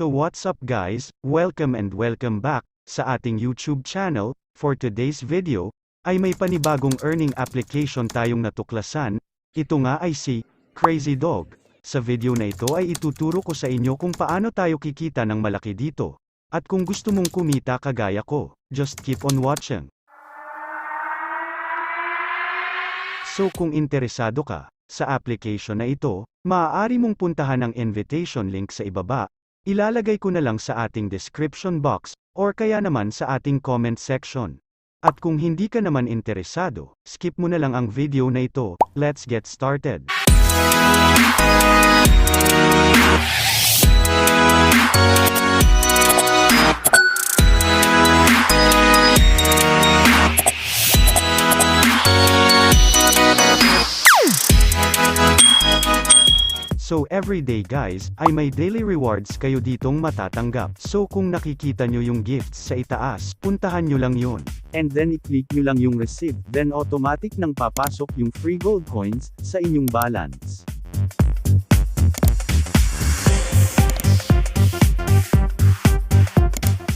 So what's up guys, welcome and welcome back sa ating YouTube channel. For today's video, ay may panibagong earning application tayong natuklasan. Ito nga ay si Crazy Dog. Sa video na ito ay ituturo ko sa inyo kung paano tayo kikita ng malaki dito. At kung gusto mong kumita kagaya ko, just keep on watching. So kung interesado ka sa application na ito, maaari mong puntahan ang invitation link sa ibaba. Ilalagay ko na lang sa ating description box, or kaya naman sa ating comment section. At kung hindi ka naman interesado, skip mo na lang ang video na ito. Let's get started. So everyday guys, ay may daily rewards kayo ditong matatanggap. So kung nakikita nyo yung gifts sa itaas, puntahan nyo lang yun. And then i-click nyo lang yung receive, then automatic nang papasok yung free gold coins sa inyong balance.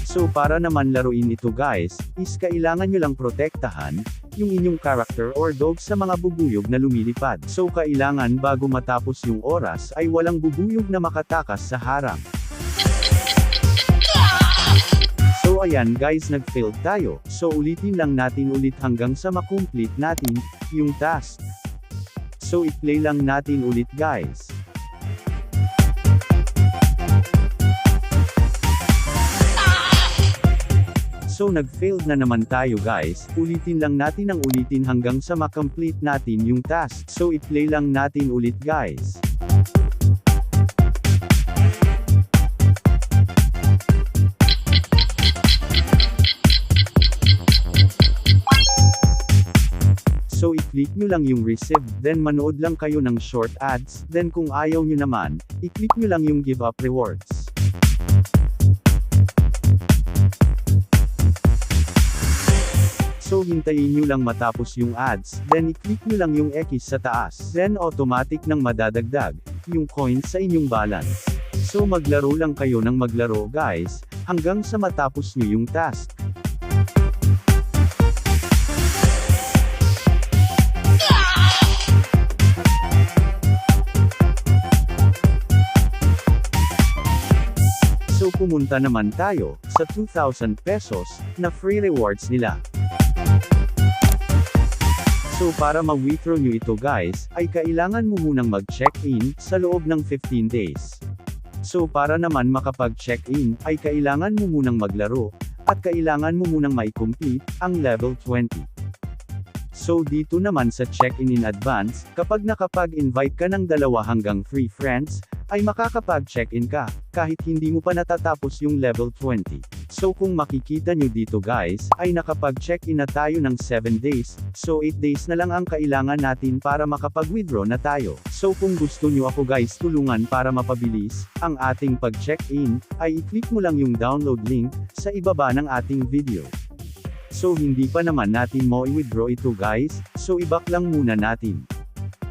So para naman laruin ito guys, is kailangan nyo lang protektahan yung inyong character or dog sa mga bubuyog na lumilipad. So kailangan bago matapos yung oras ay walang bubuyog na makatakas sa harang. So ayan guys, nag-failed tayo. So ulitin lang natin ulit hanggang sa makomplete natin yung task. So i-play lang natin ulit guys. So nag-failed na naman tayo guys, ulitin lang natin ang ulitin hanggang sa makomplete natin yung task. So i-play lang natin ulit guys. So i-click nyo lang yung receive, then manood lang kayo ng short ads, then kung ayaw nyo naman, i-click nyo lang yung give up rewards. So hintayin nyo lang matapos yung ads, then i-click nyo lang yung X sa taas, then automatic nang madadagdag yung coins sa inyong balance. So maglaro lang kayo ng maglaro guys, hanggang sa matapos nyo yung task. So pumunta naman tayo sa 2,000 pesos na free rewards nila. So para ma-withdraw nyo ito guys, ay kailangan mo munang mag-check-in sa loob ng 15 days. So para naman makapag-check-in, ay kailangan mo munang maglaro, at kailangan mo munang mai-complete ang level 20. So dito naman sa check-in in advance, kapag nakapag-invite ka ng 2 hanggang 3 friends, ay makakapag-check-in ka, kahit hindi mo pa natatapos yung level 20. So kung makikita nyo dito guys, ay nakapag-check-in na tayo ng 7 days, so 8 days na lang ang kailangan natin para makapag-withdraw na tayo. So kung gusto nyo ako guys tulungan para mapabilis ang ating pag-check-in, ay i-click mo lang yung download link sa ibaba ng ating video. So hindi pa naman natin mo i-withdraw ito guys, so i-back lang muna natin.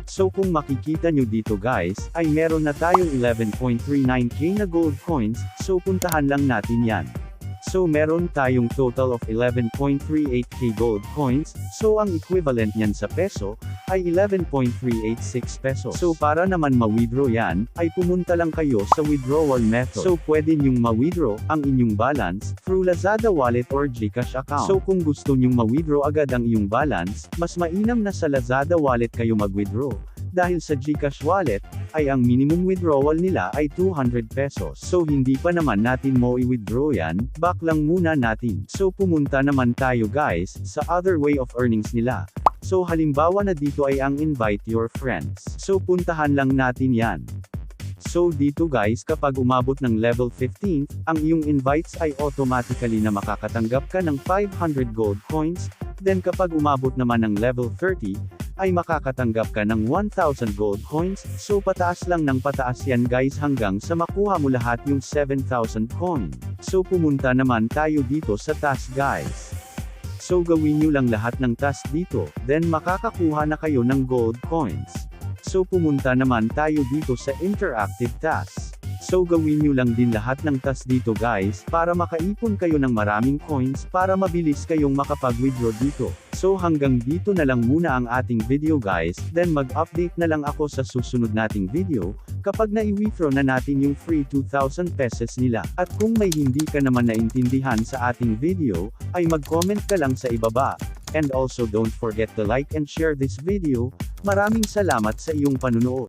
So kung makikita nyo dito guys, ay meron na tayong 11.39k na gold coins, so puntahan lang natin yan. So meron tayong total of 11.38k gold coins, so ang equivalent niyan sa peso, ay 11.386 pesos. So para naman ma-withdraw yan, ay pumunta lang kayo sa withdrawal method. So pwede nyong ma-withdraw ang inyong balance through Lazada wallet or GCash account. So kung gusto nyong ma-withdraw agad ang iyong balance, mas mainam na sa Lazada wallet kayo mag-withdraw. Dahil sa GCash wallet, ay ang minimum withdrawal nila ay 200 pesos. So hindi pa naman natin mo i-withdraw yan, back lang muna natin. So pumunta naman tayo guys, sa other way of earnings nila. So halimbawa na dito ay ang invite your friends. So puntahan lang natin yan. So dito guys, kapag umabot ng level 15, ang iyong invites ay automatically na makakatanggap ka ng 500 gold coins, then kapag umabot naman ng level 30, ay makakatanggap ka ng 1,000 gold coins, so pataas lang ng pataas yan guys hanggang sa makuha mo lahat yung 7,000 coin. So pumunta naman tayo dito sa task guys. So gawin nyo lang lahat ng task dito, then makakakuha na kayo ng gold coins. So pumunta naman tayo dito sa interactive task. So gawin nyo lang din lahat ng task dito guys, para makaipon kayo ng maraming coins, para mabilis kayong makapag-withdraw dito. So hanggang dito na lang muna ang ating video guys, then mag-update na lang ako sa susunod nating video, kapag na-i-withdraw na natin yung free 2,000 pesos nila. At kung may hindi ka naman naintindihan sa ating video, ay mag-comment ka lang sa ibaba. And also don't forget to like and share this video. Maraming salamat sa iyong panunood.